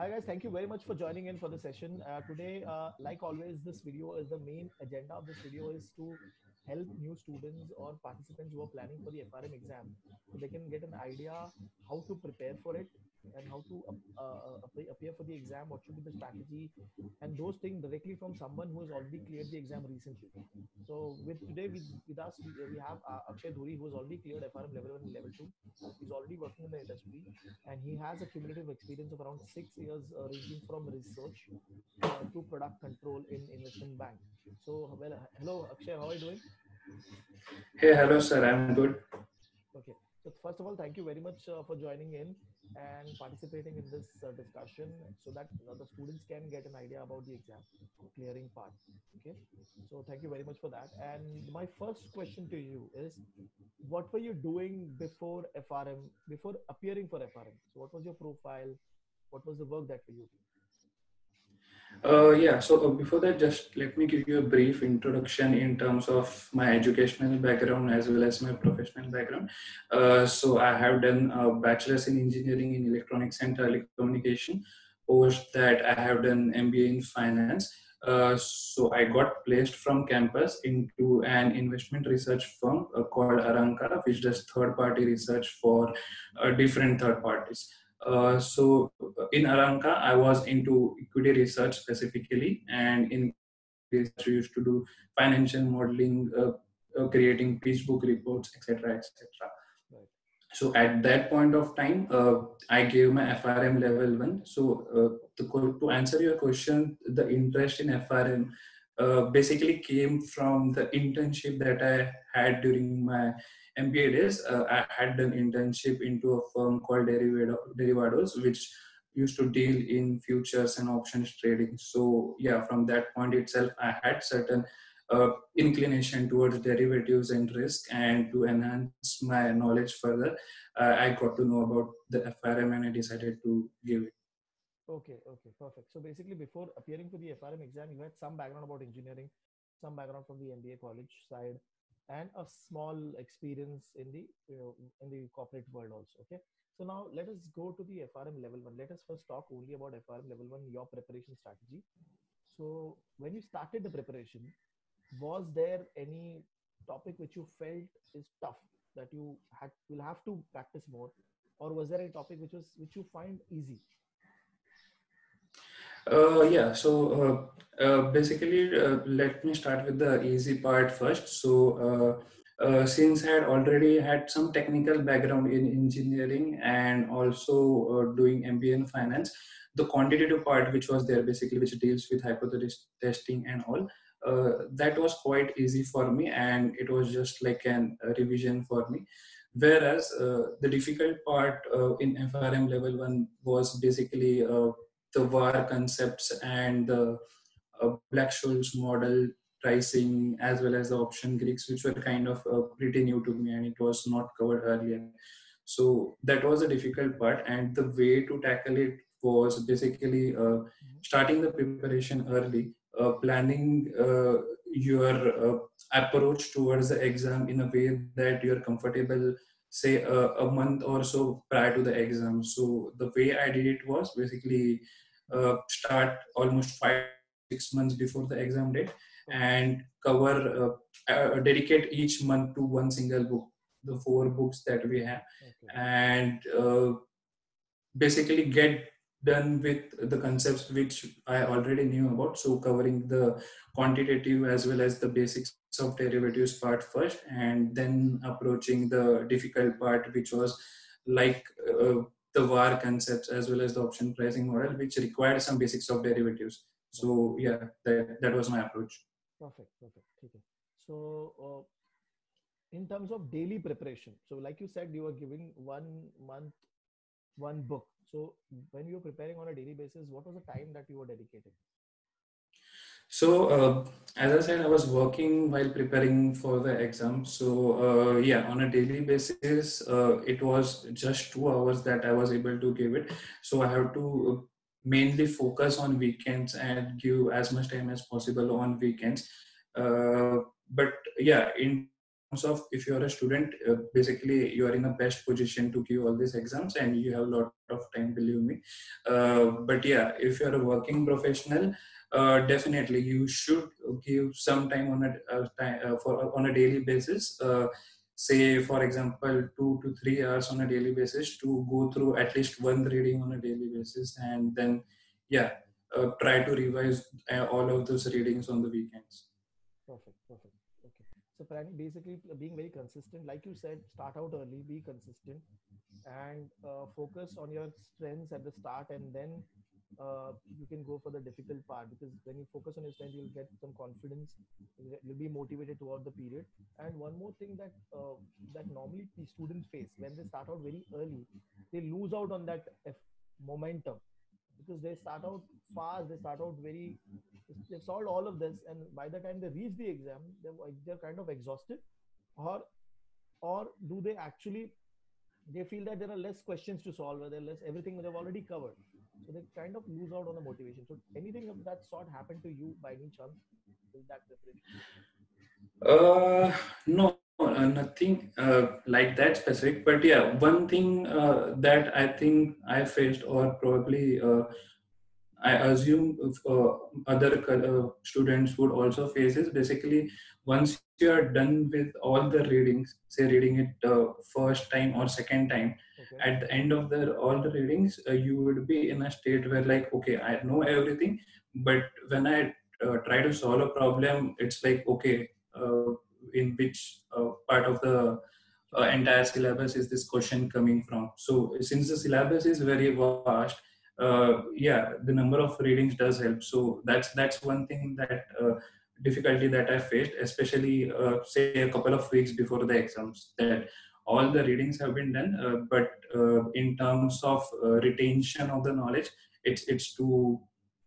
Hi guys, thank you very much for joining in for the session. Today, like always, this video is the main agenda of this video is to help new students or participants who are planning for the FRM exam so they can get an idea how to prepare for it and how to appear for the exam, what should be the strategy, and those things directly from someone who has already cleared the exam recently. So with us we have Akshay Dhuri, who has already cleared FRM level 1 and level 2. He's already working in the industry and he has a cumulative experience of around 6 years, ranging from research to product control in investment bank. So, well, hello Akshay, how are you doing? Hey, hello, sir. I'm good. Okay. So first of all, thank you very much for joining in and participating in this discussion so that the students can get an idea about the exam clearing part. Okay. So thank you very much for that. And my first question to you is, what were you doing before FRM, before appearing for FRM? So what was your profile? What was the work that you did? Yeah, so before that, just let me give you a brief introduction in terms of my educational background as well as my professional background. So I have done a bachelor's in engineering in electronics and telecommunication. Post that, I have done MBA in finance. So I got placed from campus into an investment research firm called Aranka, which does third-party research for different third parties. In Aranka, I was into equity research specifically, and in research, we used to do financial modeling, creating pitch book reports, etc., etc. Right. So at that point of time, I gave my FRM level 1. So to answer your question, the interest in FRM basically came from the internship that I had during my MBA days. I had done internship into a firm called Derivados, which used to deal in futures and options trading. So yeah, from that point itself, I had certain inclination towards derivatives and risk, and to enhance my knowledge further, I got to know about the FRM and I decided to give it. Okay, okay, perfect. So basically, before appearing for the FRM exam, you had some background about engineering, some background from the MBA college side, and a small experience in the in the corporate world also. Okay. So now let us go to the FRM level 1. Let us first talk only about FRM level 1, your preparation strategy. So when you started the preparation, was there any topic which you felt is tough that you had will have to practice more, or was there a topic which you find easy? Yeah, so basically, let me start with the easy part first. Since I had already had some technical background in engineering and also doing MBA in finance, the quantitative part, which was there basically, which deals with hypothesis testing and all, that was quite easy for me, and it was just like an revision for me. Whereas the difficult part in FRM level 1 was basically the VAR concepts and the Black-Scholes model pricing, as well as the option Greeks, which were kind of pretty new to me and it was not covered earlier. So that was a difficult part, and the way to tackle it was basically Mhm. starting the preparation early, planning your approach towards the exam in a way that you're comfortable, say a month or so prior to the exam. So the way I did it was basically Mhm. start almost 5 to 6 months before the exam date Okay. and dedicate each month to one single book, the four books that we have, Okay. and basically get done with the concepts which I already knew about. So covering the quantitative as well as the basics of derivatives part first, and then approaching the difficult part, which was like the VAR concepts as well as the option pricing model, which required some basics of derivatives. Right. So yeah, that was my approach. Perfect. Perfect. Okay. So, in terms of daily preparation, so like you said, you were giving 1 month, one book. So, when you were preparing on a daily basis, what was the time that you were dedicating? So, as I said, I was working while preparing for the exam. So, yeah, on a daily basis, it was just 2 hours that I was able to give it. So, I have to mainly focus on weekends and give as much time as possible on weekends. But yeah, in terms of if you are a student, basically you are in the best position to give all these exams and you have a lot of time, believe me. But yeah, if you are a working professional, definitely you should give some time on on a daily basis. Say for example 2 to 3 hours on a daily basis to go through at least one reading on a daily basis, and then yeah, try to revise all of those readings on the weekends. Perfect, perfect. Okay. So planning basically being very consistent, like you said, start out early, be consistent, and focus on your strengths at the start, and then you can go for the difficult part, because when you focus on your strength, you'll get some confidence. You'll be motivated throughout the period. And one more thing that that normally the students face when they start out very early, they lose out on that momentum, because they start out fast, they start out very, they've solved all of this, and by the time they reach the exam, they're kind of exhausted, or do they actually, they feel that there are less questions to solve, or there are less, everything they've already covered, so they kind of lose out on the motivation. So anything of that sort happened to you by any chance in that preparation? No, nothing like that specific. But yeah, one thing that I think I faced, or probably I assume other students would also face, is basically once you are done with all the readings, say reading it first time or second time, Okay. at the end of the all the readings, you would be in a state where like, okay, I know everything, but when I try to solve a problem, it's like, okay, in which part of the Sure. entire syllabus is this question coming from? So since the syllabus is very vast, yeah, the number of readings does help. So that's one thing that difficulty that I faced, especially say a couple of weeks before the exams, that all the readings have been done, but in terms of retention of the knowledge, it's too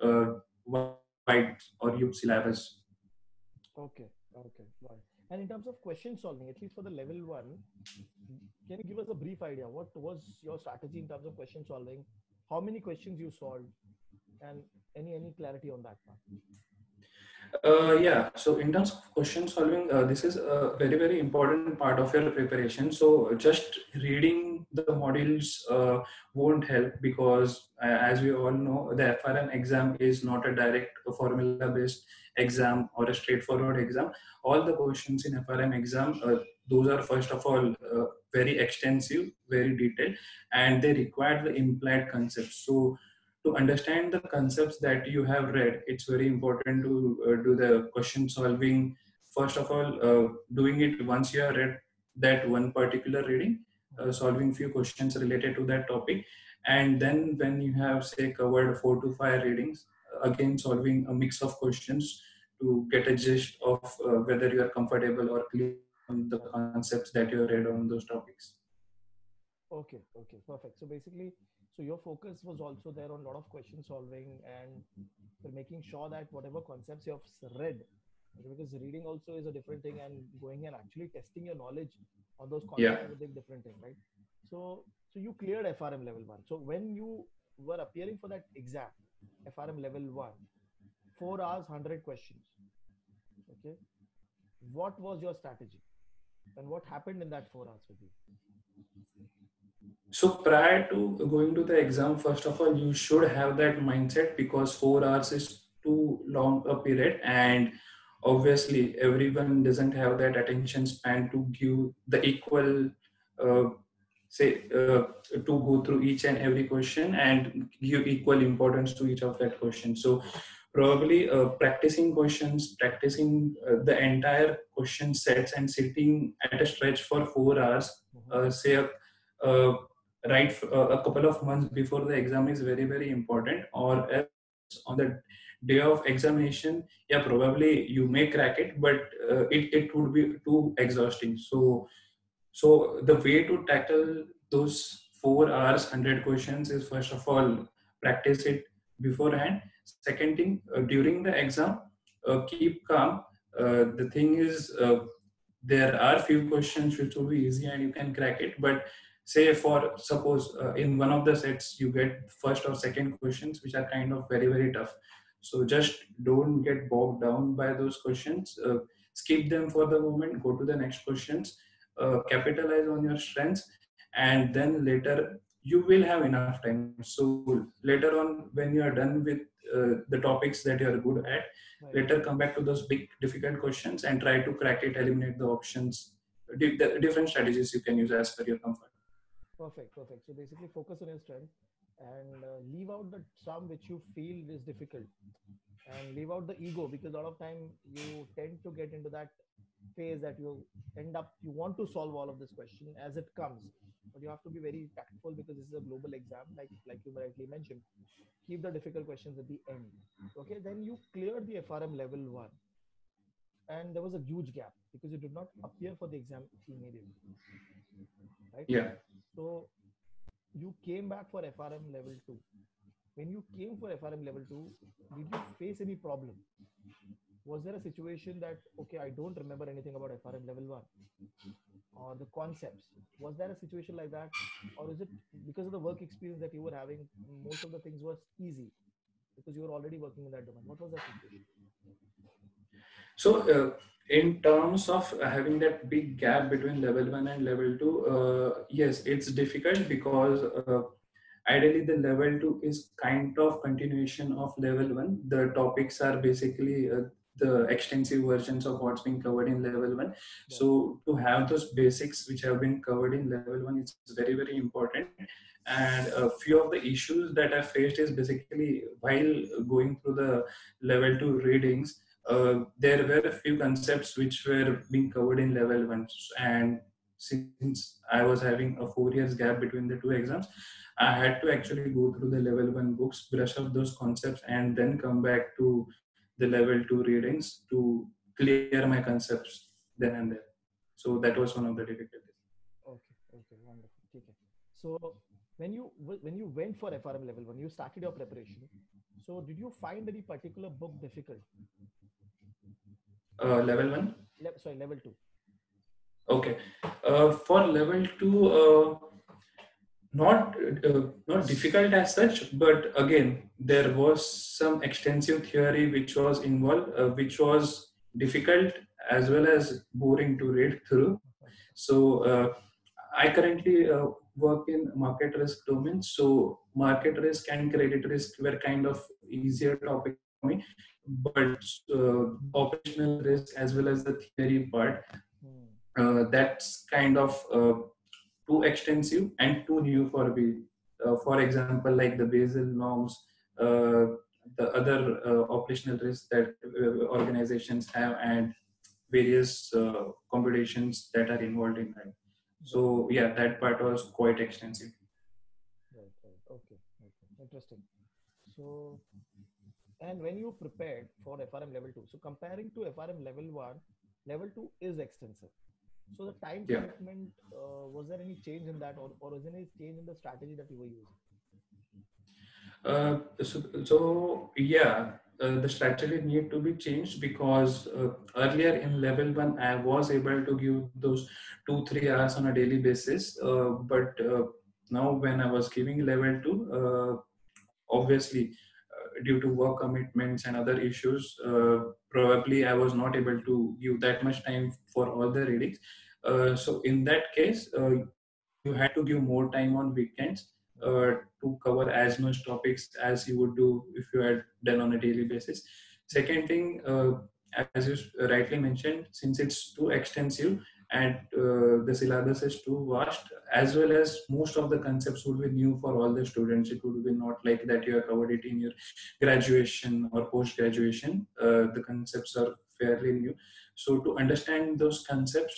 uh, wide or huge syllabus. Okay. Okay. Right. And in terms of question solving, at least for the level one, can you give us a brief idea? What was your strategy in terms of question solving? How many questions you solved, and any clarity on that part? Yeah, so in terms of question solving, this is a very important part of your preparation. So just reading the modules won't help, because as we all know, the FRM exam is not a direct formula based exam or a straightforward exam. All the questions in FRM exam, those are first of all very extensive, very detailed, and they require the implied concepts. So to understand the concepts that you have read, it's very important to do the question solving. First of all, doing it once you have read that one particular reading, solving few questions related to that topic, and then when you have say covered 4 to 5 readings, again solving a mix of questions to get a gist of whether you are comfortable or clear on the concepts that you have read on those topics. Okay, okay, perfect. So basically, so your focus was also there on a lot of question solving, and for making sure that whatever concepts you have read, okay, because reading also is a different thing, and going and actually testing your knowledge on those Yeah. concepts is a big different thing, right? So you cleared FRM level one. So when you were appearing for that exam, FRM level one, 4 hours, 100 questions. Okay, what was your strategy, and what happened in that 4 hours with you? So prior to going to the exam, first of all, you should have that mindset, because 4 hours is too long a period, and obviously everyone doesn't have that attention span to give the equal, uh, say, to go through each and every question and give equal importance to each of that question. So probably practicing questions, practicing the entire question sets, and sitting at a stretch for 4 hours, Mm-hmm. say uh, a couple of months before the exam is very important, or else on the day of examination, yeah, probably you may crack it, but it would be too exhausting. So the way to tackle those 4 hours 100 questions is, first of all, practice it beforehand. Second thing, during the exam, keep calm. The thing is, there are few questions which will be easy and you can crack it, but say for suppose in one of the sets you get first or second questions which are kind of very tough. So just don't get bogged down by those questions. skip them for the moment, go to the next questions, capitalize on your strengths, and then later you will have enough time. So later on, when you are done with the topics that you are good at, Right. later come back to those big difficult questions and try to crack it, eliminate the options. The different strategies you can use as per your comfort. Perfect, perfect. So basically, focus on your strength and leave out the some which you feel is difficult, and leave out the ego, because a lot of time you tend to get into that phase that you end up you want to solve all of this question as it comes, but you have to be very tactful because this is a global exam, like you rightly mentioned. Keep the difficult questions at the end. Okay, then you cleared the FRM level 1, and there was a huge gap because you did not appear for the exam immediately, right? Yeah. So you came back for FRM level 2. When you came for FRM level 2, did you face any problem? Was there a situation that, okay, I don't remember anything about FRM level 1 or the concepts? Was there a situation like that? Or is it because of the work experience that you were having, most of the things was easy because you were already working in that domain? What was that situation? So, in terms of having that big gap between level 1 and level 2, yes, it's difficult because ideally the level 2 is kind of continuation of level 1. The topics are basically the extensive versions of what's being covered in level 1. Right. So, to have those basics which have been covered in level 1 is very, very important. And a few of the issues that I faced is basically while going through the level 2 readings, there were a few concepts which were being covered in level 1, and since I was having a 4 years gap between the two exams, I had to actually go through the level 1 books, brush up those concepts, and then come back to the level 2 readings to clear my concepts then and there. So that was one of the difficulties. Okay, okay, wonderful. Okay. So when you went for FRM level 1, you started your preparation. So did you find any particular book difficult? Level 1. Sorry, level 2. Okay. For level 2, not not difficult as such, but again there was some extensive theory which was involved, which was difficult as well as boring to read through. So I currently work in market risk domain. So market risk and credit risk were kind of easier topic for me, but operational risk as well as the theory part, Hmm. that's kind of too extensive and too new for me. For example, like the Basel norms, the other operational risks that organizations have, and various computations that are involved in that. Right, So yeah, that part was quite extensive. right, right. Okay, okay. Interesting. So, and when you prepared for FRM level 2, so comparing to FRM level 1, level 2 is extensive. So the time Yeah. commitment, was there any change in that, or was there any change in the strategy that you were using? So yeah, the strategy need to be changed because earlier in level 1 I was able to give those 2-3 hours on a daily basis, but now when I was giving level 2, obviously due to work commitments and other issues, probably I was not able to give that much time for all the readings. So in that case, you had to give more time on weekends Right. to cover as much topics as you would do if you had done on a daily basis. Second thing, as you rightly mentioned, since it's too extensive and the syllabus is too vast, as well as most of the concepts would be new for all the students. It would be not like that you have covered it in your graduation or post graduation. The concepts are fairly new. So to understand those concepts,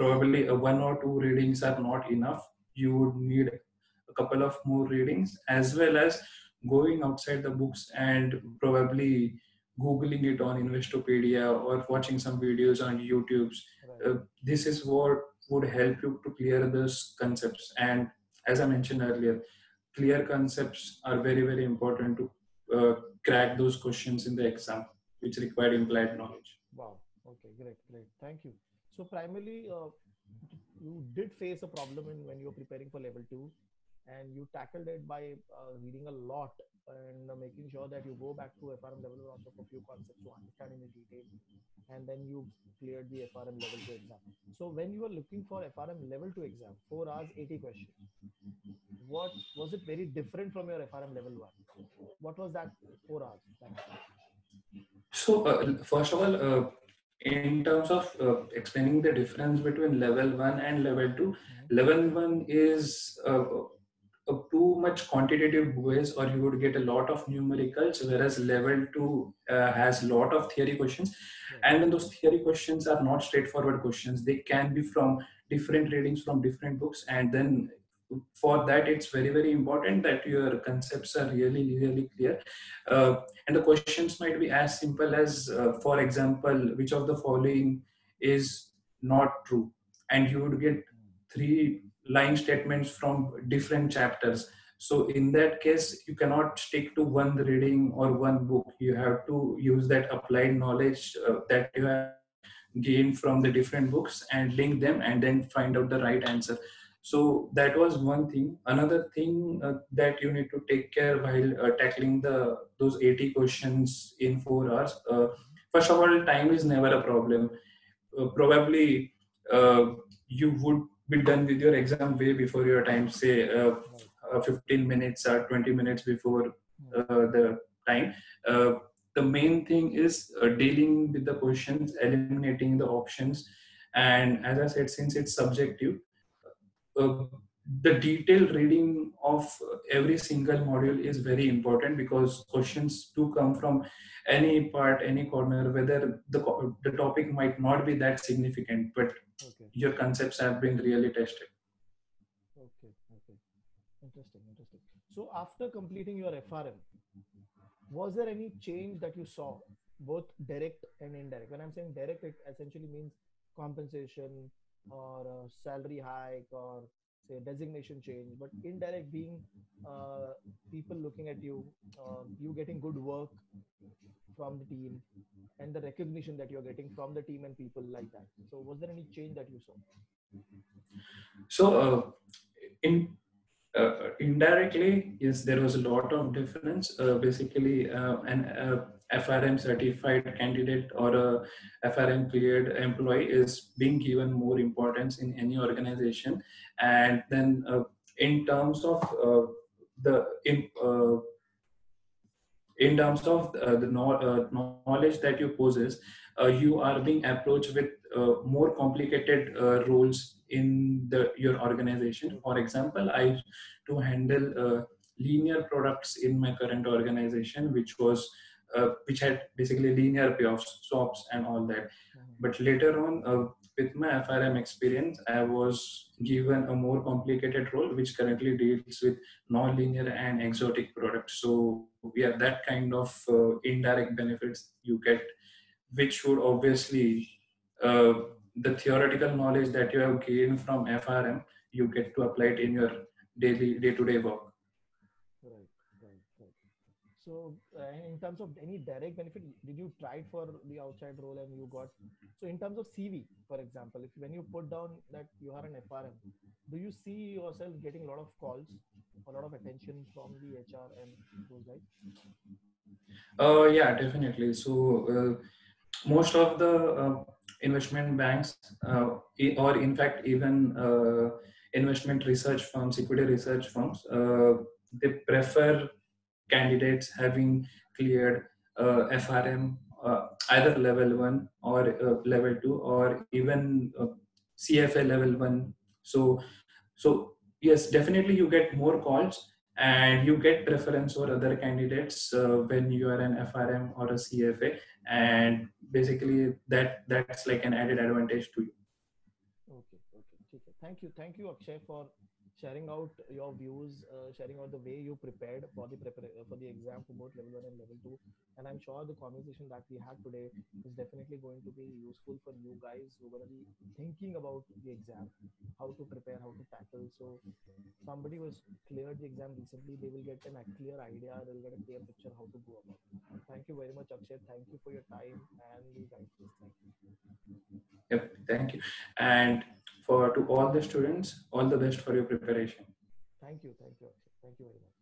probably one or two readings are not enough. You would need a couple of more readings, as well as going outside the books and probably googling it on Investopedia or watching some videos on YouTube. Right. This is what would help you to clear those concepts. And as I mentioned earlier, clear concepts are very, very important to crack those questions in the exam, which require implied knowledge. Wow. Okay, great, great. Thank you. So primarily, you did face a problem in when you were preparing for level 2. and you tackled it by reading a lot and making sure that you go back to FRM level one also for few concepts to understand in the detail, and then you cleared the FRM level 2 exam. So when you were looking for FRM level 2 exam, 4 hours, 80 questions, what was it very different from your FRM level 1? What was that 4 hours time? So, first of all, in terms of explaining the difference between level 1 and level 2, Mhm. level 1 is too much quantitative ways, or you would get a lot of numericals, whereas level 2 has a lot of theory questions. Right. And when those theory questions are not straightforward questions, they can be from different readings from different books. And then for that, it's very, very important that your concepts are really, really clear. And the questions might be as simple as, for example, which of the following is not true? And you would get Mm. 3 line statements from different chapters. So in that case, you cannot stick to one reading or one book. You have to use that applied knowledge that you have gained from the different books and link them and then find out the right answer. So that was one thing. Another thing that you need to take care while tackling the those 80 questions in 4 hours. First of all, time is never a problem. Probably you would be done with your exam way before your time, say Right. 15 minutes or 20 minutes before Mm. the time. Uh, the main thing is dealing with the questions, eliminating the options. And as I said, since it's subjective, uh, the detailed reading of every single module is very important, because questions do come from any part, any corner, whether the topic might not be that significant, but Okay. your concepts have been really tested. Okay. Okay. Interesting. Interesting. So after completing your FRM, was there any change that you saw, both direct and indirect? When I'm saying direct, it essentially means compensation or salary hike or say designation change. But indirect being people looking at you, you getting good work from the team, and the recognition that you're getting from the team and people like that. So was there any change that you saw? So in indirectly, yes, there was a lot of difference. Basically, an FRM certified candidate or a FRM cleared employee is being given more importance in any organization. And then, in terms of the in terms of knowledge that you possess, you are being approached with more complicated roles in your organization. For Okay. example, I to handle linear products in my current organization, which had basically linear payoffs, swaps, and all that. Mhm. But later on, with my FRM experience, I was given a more complicated role, which currently deals with non-linear and exotic products. So yeah, that kind of indirect benefits you get, which would obviously uh, the theoretical knowledge that you have gained from FRM, you get to apply it in your daily day-to-day work. Right, right, right. So, in terms of any direct benefit, did you try it for the outside role and you got? So, in terms of CV, for example, if when you put down that you are an FRM, do you see yourself getting a lot of calls, a lot of attention from the HR and those guys? Yeah, definitely. So most of the investment banks, or in fact even investment research firms, equity research firms, they prefer candidates having cleared FRM, either level 1 or level 2, or even CFA level 1. So so yes, definitely you get more calls, and you get preference over other candidates when you are an FRM or a CFA, and basically that's like an added advantage to you. Okay, okay. ठीक है. Thank you, Akshay, for sharing out your views, sharing out the way you prepared for the for the exam for both level one and level two. And I'm sure the conversation that we had today is definitely going to be useful for you guys who are going to be thinking about the exam, how to prepare, how to tackle. So somebody who has cleared the exam recently, they will get a clear idea, they will get a clear picture how to go about. Thank you very much, Akshay. Thank you for your time and the guidance. Thank you. Yep, thank you. And for to all the students, all the best for your preparation. Thank Thank you. Thank you. Thank you very much.